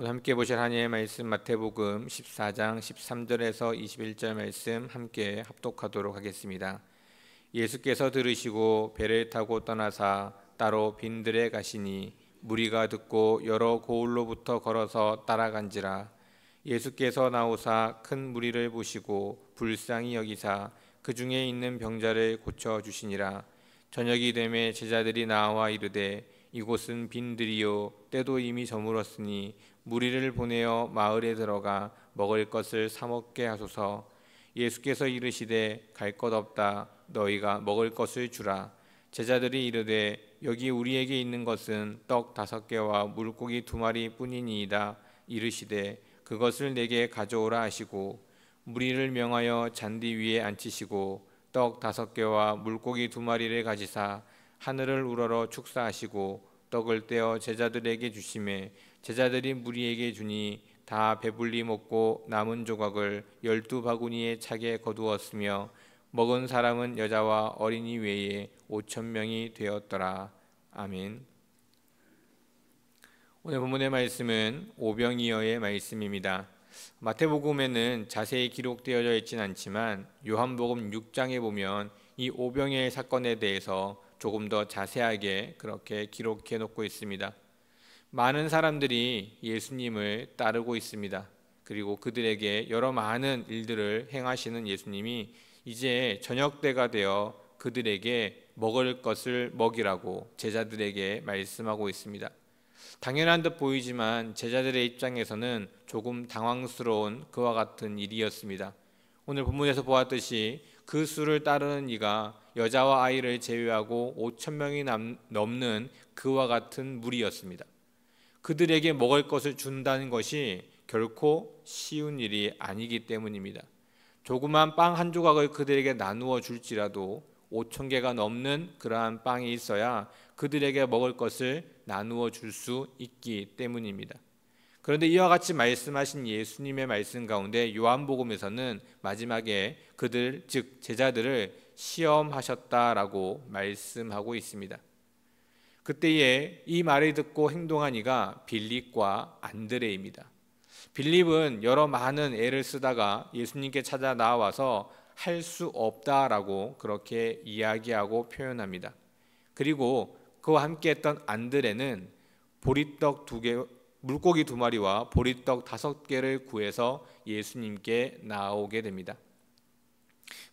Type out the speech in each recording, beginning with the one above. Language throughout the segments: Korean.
오늘 함께 보실 하나님의 말씀 마태복음 14장 13절에서 21절 말씀 함께 합독하도록 하겠습니다. 예수께서 들으시고 배를 타고 떠나사 따로 빈들에 가시니 무리가 듣고 여러 고을로부터 걸어서 따라간지라. 예수께서 나오사 큰 무리를 보시고 불쌍히 여기사 그 중에 있는 병자를 고쳐 주시니라. 저녁이 되매 제자들이 나와 이르되 이곳은 빈들이요 때도 이미 저물었으니 무리를 보내어 마을에 들어가 먹을 것을 사 먹게 하소서. 예수께서 이르시되 갈 것 없다. 너희가 먹을 것을 주라. 제자들이 이르되 여기 우리에게 있는 것은 떡 5개와 물고기 2마리 뿐이니이다. 이르시되 그것을 내게 가져오라 하시고 무리를 명하여 잔디 위에 앉히시고 떡 5개와 물고기 2마리를 가지사 하늘을 우러러 축사하시고 떡을 떼어 제자들에게 주시매 제자들이 무리에게 주니 다 배불리 먹고 남은 조각을 12바구니에 차게 거두었으며 먹은 사람은 여자와 어린이 외에 5,000명이 되었더라. 아멘. 오늘 본문의 말씀은 오병이어의 말씀입니다. 마태복음에는 자세히 기록되어져 있진 않지만 요한복음 6장에 보면 이 오병이어의 사건에 대해서 조금 더 자세하게 그렇게 기록해 놓고 있습니다. 많은 사람들이 예수님을 따르고 있습니다. 그리고 그들에게 여러 많은 일들을 행하시는 예수님이 이제 저녁 때가 되어 그들에게 먹을 것을 먹이라고 제자들에게 말씀하고 있습니다. 당연한 듯 보이지만 제자들의 입장에서는 조금 당황스러운 그와 같은 일이었습니다. 오늘 본문에서 보았듯이 그 수를 따르는 이가 여자와 아이를 제외하고 5,000명이 넘는 그와 같은 무리였습니다. 그들에게 먹을 것을 준다는 것이 결코 쉬운 일이 아니기 때문입니다. 조그만 빵 한 조각을 그들에게 나누어 줄지라도 5,000개가 넘는 그러한 빵이 있어야 그들에게 먹을 것을 나누어 줄 수 있기 때문입니다. 그런데 이와 같이 말씀하신 예수님의 말씀 가운데 요한복음에서는 마지막에 그들 즉 제자들을 시험하셨다라고 말씀하고 있습니다. 그때에 이 말을 듣고 행동한 이가 빌립과 안드레입니다. 빌립은 여러 많은 애를 쓰다가 예수님께 찾아 나와서 할 수 없다라고 그렇게 이야기하고 표현합니다. 그리고 그와 함께 했던 안드레는 보리떡 2개, 물고기 2마리와 보리떡 5개를 구해서 예수님께 나오게 됩니다.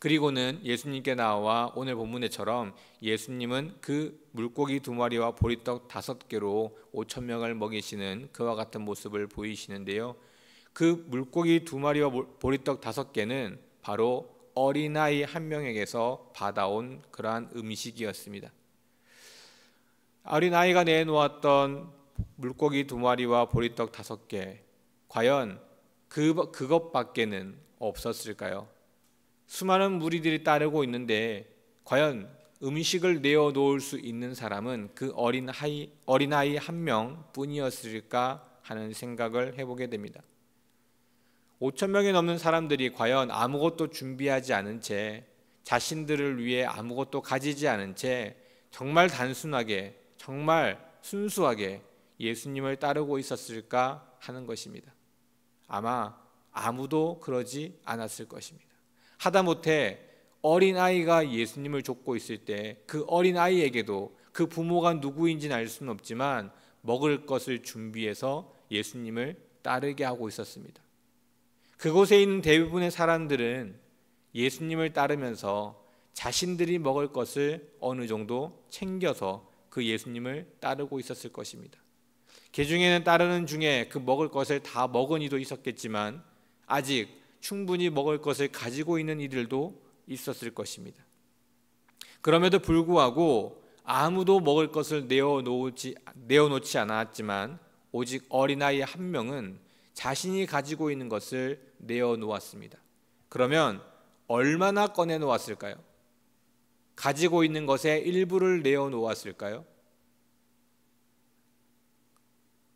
그리고는 예수님께 나와 오늘 본문에처럼 예수님은 그 물고기 2마리와 보리떡 5개로 5,000명을 먹이시는 그와 같은 모습을 보이시는데요. 그 물고기 2마리와 보리떡 5개는 바로 어린아이 한 명에게서 받아온 그러한 음식이었습니다. 어린아이가 내놓았던 물고기 2마리와 보리떡 5개, 과연 그것밖에는 없었을까요? 수많은 무리들이 따르고 있는데 과연 음식을 내어놓을 수 있는 사람은 그 어린아이 한 명뿐이었을까 하는 생각을 해보게 됩니다. 5,000명이 넘는 사람들이 과연 아무것도 준비하지 않은 채 자신들을 위해 아무것도 가지지 않은 채 정말 단순하게 정말 순수하게 예수님을 따르고 있었을까 하는 것입니다. 아마 아무도 그러지 않았을 것입니다. 하다못해 어린아이가 예수님을 좇고 있을 때 그 어린아이에게도 그 부모가 누구인지는 알 수는 없지만 먹을 것을 준비해서 예수님을 따르게 하고 있었습니다. 그곳에 있는 대부분의 사람들은 예수님을 따르면서 자신들이 먹을 것을 어느 정도 챙겨서 그 예수님을 따르고 있었을 것입니다. 그 중에는 따르는 중에 그 먹을 것을 다 먹은 이도 있었겠지만 아직 충분히 먹을 것을 가지고 있는 이들도 있었을 것입니다. 그럼에도 불구하고 아무도 먹을 것을 내어놓지 않았지만 오직 어린아이 한 명은 자신이 가지고 있는 것을 내어놓았습니다. 그러면 얼마나 꺼내놓았을까요? 가지고 있는 것의 일부를 내어놓았을까요?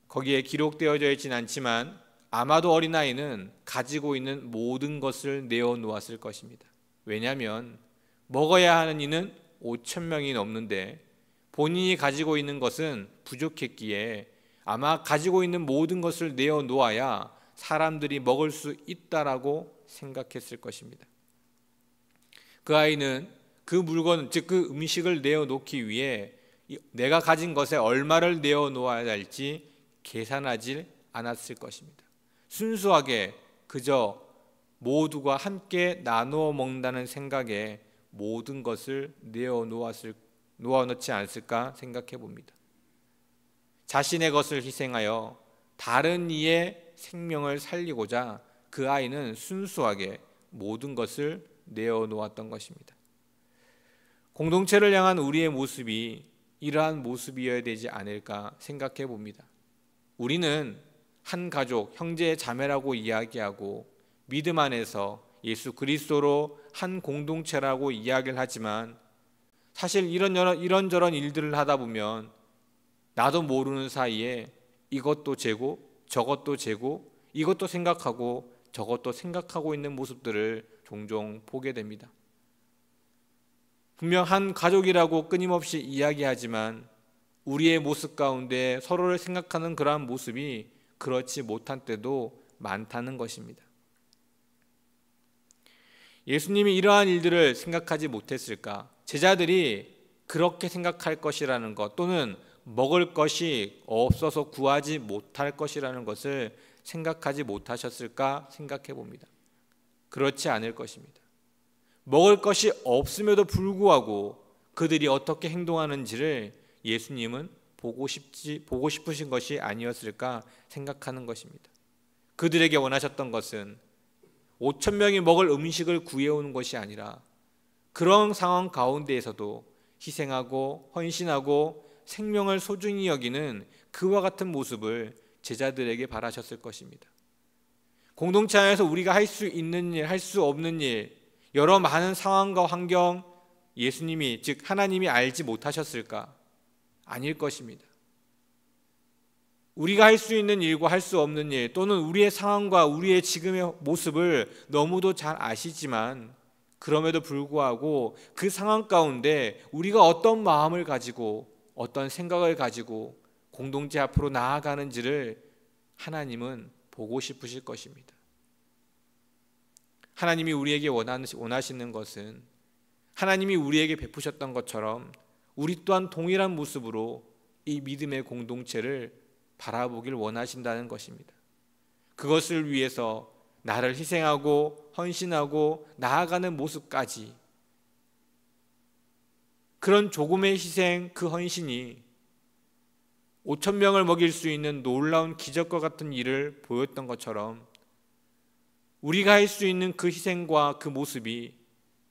거기에 기록되어져 있진 않지만 아마도 어린아이는 가지고 있는 모든 것을 내어놓았을 것입니다. 왜냐하면 먹어야 하는 이는 5,000명이 넘는데 본인이 가지고 있는 것은 부족했기에 아마 가지고 있는 모든 것을 내어놓아야 사람들이 먹을 수 있다라고 생각했을 것입니다. 그 아이는 그 물건, 즉 그 음식을 내어놓기 위해 내가 가진 것에 얼마를 내어놓아야 할지 계산하지 않았을 것입니다. 순수하게 그저 모두가 함께 나누어 먹는다는 생각에 모든 것을 놓아놓지 않았을까 생각해 봅니다. 자신의 것을 희생하여 다른 이의 생명을 살리고자 그 아이는 순수하게 모든 것을 내어놓았던 것입니다. 공동체를 향한 우리의 모습이 이러한 모습이어야 되지 않을까 생각해 봅니다. 우리는 한 가족, 형제 자매라고 이야기하고 믿음 안에서 예수 그리스도로 한 공동체라고 이야기를 하지만 사실 이런저런 일들을 하다 보면 나도 모르는 사이에 이것도 재고 저것도 재고 이것도 생각하고 저것도 생각하고 있는 모습들을 종종 보게 됩니다. 분명 한 가족이라고 끊임없이 이야기하지만 우리의 모습 가운데 서로를 생각하는 그러한 모습이 그렇지 못한 때도 많다는 것입니다. 예수님이 이러한 일들을 생각하지 못했을까? 제자들이 그렇게 생각할 것이라는 것, 또는 먹을 것이 없어서 구하지 못할 것이라는 것을 생각하지 못하셨을까 생각해 봅니다. 그렇지 않을 것입니다. 먹을 것이 없음에도 불구하고 그들이 어떻게 행동하는지를 예수님은 보고 싶으신 것이 아니었을까 생각하는 것입니다. 그들에게 원하셨던 것은 5천 명이 먹을 음식을 구해오는 것이 아니라 그런 상황 가운데에서도 희생하고 헌신하고 생명을 소중히 여기는 그와 같은 모습을 제자들에게 바라셨을 것입니다. 공동체 안에서 우리가 할 수 있는 일, 할 수 없는 일, 여러 많은 상황과 환경, 예수님이 즉 하나님이 알지 못하셨을까? 아닐 것입니다. 우리가 할 수 있는 일과 할 수 없는 일, 또는 우리의 상황과 우리의 지금의 모습을 너무도 잘 아시지만 그럼에도 불구하고 그 상황 가운데 우리가 어떤 마음을 가지고 어떤 생각을 가지고 공동체 앞으로 나아가는지를 하나님은 보고 싶으실 것입니다. 하나님이 우리에게 원하시는 것은 하나님이 우리에게 베푸셨던 것처럼 우리 또한 동일한 모습으로 이 믿음의 공동체를 바라보길 원하신다는 것입니다. 그것을 위해서 나를 희생하고 헌신하고 나아가는 모습까지, 그런 조금의 희생, 그 헌신이 5천 명을 먹일 수 있는 놀라운 기적과 같은 일을 보였던 것처럼 우리가 할 수 있는 그 희생과 그 모습이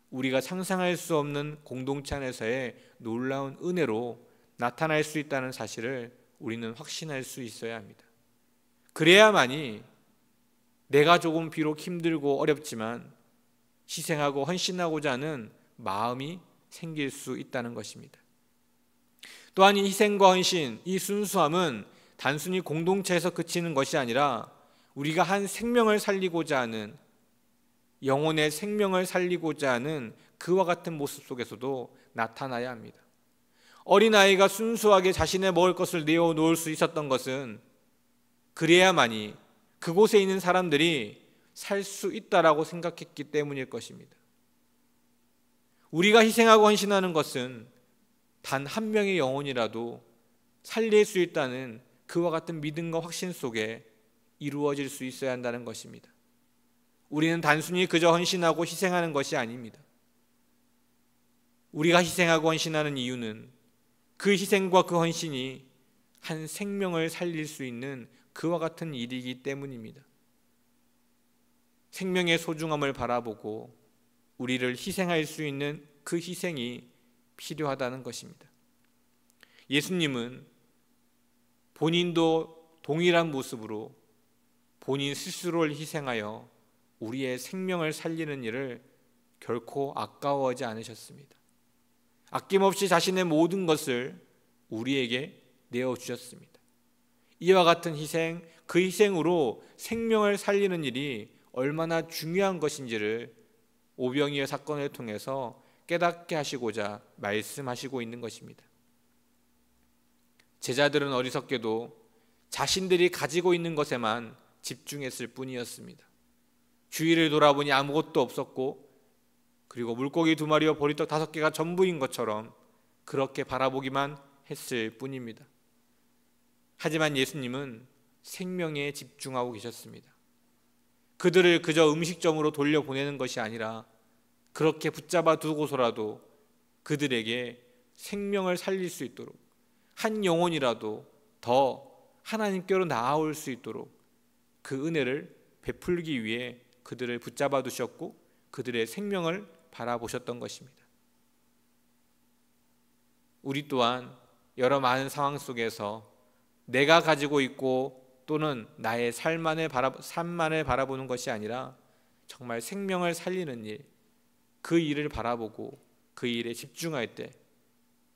우리가 상상할 수 없는 공동체 안에서의 놀라운 은혜로 나타날 수 있다는 사실을 우리는 확신할 수 있어야 합니다. 그래야만이 내가 조금 비록 힘들고 어렵지만 희생하고 헌신하고자 하는 마음이 생길 수 있다는 것입니다. 또한 이 희생과 헌신, 이 순수함은 단순히 공동체에서 그치는 것이 아니라 우리가 한 생명을 살리고자 하는, 영혼의 생명을 살리고자 하는 그와 같은 모습 속에서도 나타나야 합니다. 어린아이가 순수하게 자신의 먹을 것을 내어놓을 수 있었던 것은 그래야만이 그곳에 있는 사람들이 살 수 있다라고 생각했기 때문일 것입니다. 우리가 희생하고 헌신하는 것은 단 한 명의 영혼이라도 살릴 수 있다는 그와 같은 믿음과 확신 속에 이루어질 수 있어야 한다는 것입니다. 우리는 단순히 그저 헌신하고 희생하는 것이 아닙니다. 우리가 희생하고 헌신하는 이유는 그 희생과 그 헌신이 한 생명을 살릴 수 있는 그와 같은 일이기 때문입니다. 생명의 소중함을 바라보고 우리를 희생할 수 있는 그 희생이 필요하다는 것입니다. 예수님은 본인도 동일한 모습으로 본인 스스로를 희생하여 우리의 생명을 살리는 일을 결코 아까워하지 않으셨습니다. 아낌없이 자신의 모든 것을 우리에게 내어주셨습니다. 이와 같은 희생, 그 희생으로 생명을 살리는 일이 얼마나 중요한 것인지를 오병이어 사건을 통해서 깨닫게 하시고자 말씀하시고 있는 것입니다. 제자들은 어리석게도 자신들이 가지고 있는 것에만 집중했을 뿐이었습니다. 주위를 돌아보니 아무것도 없었고, 그리고 물고기 2마리와 보리떡 5개가 전부인 것처럼 그렇게 바라보기만 했을 뿐입니다. 하지만 예수님은 생명에 집중하고 계셨습니다. 그들을 그저 음식점으로 돌려보내는 것이 아니라 그렇게 붙잡아 두고서라도 그들에게 생명을 살릴 수 있도록, 한 영혼이라도 더 하나님께로 나아올 수 있도록 그 은혜를 베풀기 위해 그들을 붙잡아 두셨고 그들의 생명을 바라보셨던 것입니다. 우리 또한 여러 많은 상황 속에서 내가 가지고 있고 또는 나의 삶만을 바라보는 것이 아니라 정말 생명을 살리는 일, 그 일을 바라보고 그 일에 집중할 때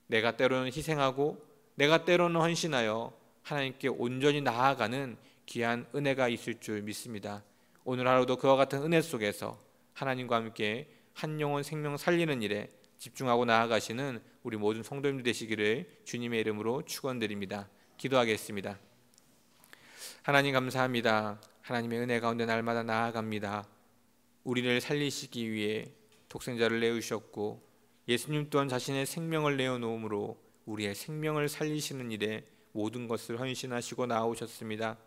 내가 때로는 희생하고 내가 때로는 헌신하여 하나님께 온전히 나아가는 귀한 은혜가 있을 줄 믿습니다. 오늘 하루도 그와 같은 은혜 속에서 하나님과 함께 한 영혼 생명 살리는 일에 집중하고 나아가시는 우리 모든 성도님들 되시기를 주님의 이름으로 축원드립니다. 기도하겠습니다. 하나님 감사합니다. 하나님의 은혜 가운데 날마다 나아갑니다. 우리를 살리시기 위해 독생자를 내주셨고 예수님 또한 자신의 생명을 내어놓음으로 우리의 생명을 살리시는 일에 모든 것을 헌신하시고 나오셨습니다.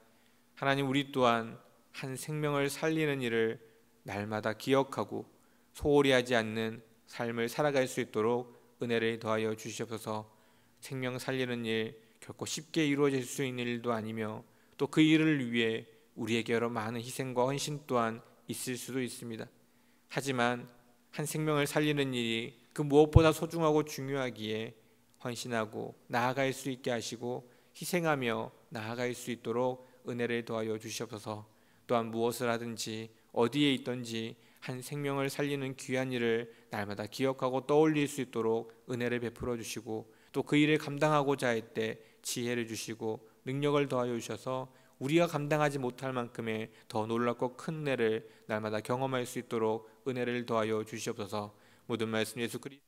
하나님, 우리 또한 한 생명을 살리는 일을 날마다 기억하고 소홀히 하지 않는 삶을 살아갈 수 있도록 은혜를 더하여 주시옵소서. 생명 살리는 일 결코 쉽게 이루어질 수 있는 일도 아니며 또 그 일을 위해 우리에게 여러 많은 희생과 헌신 또한 있을 수도 있습니다. 하지만 한 생명을 살리는 일이 그 무엇보다 소중하고 중요하기에 헌신하고 나아갈 수 있게 하시고 희생하며 나아갈 수 있도록 은혜를 더하여 주시옵소서. 또한 무엇을 하든지 어디에 있든지 한 생명을 살리는 귀한 일을 날마다 기억하고 떠올릴 수 있도록 은혜를 베풀어 주시고 또 그 일을 감당하고자 할 때 지혜를 주시고 능력을 더하여 주셔서 우리가 감당하지 못할 만큼의 더 놀랍고 큰 은혜를 날마다 경험할 수 있도록 은혜를 더하여 주시옵소서. 모든 말씀 예수 그리스도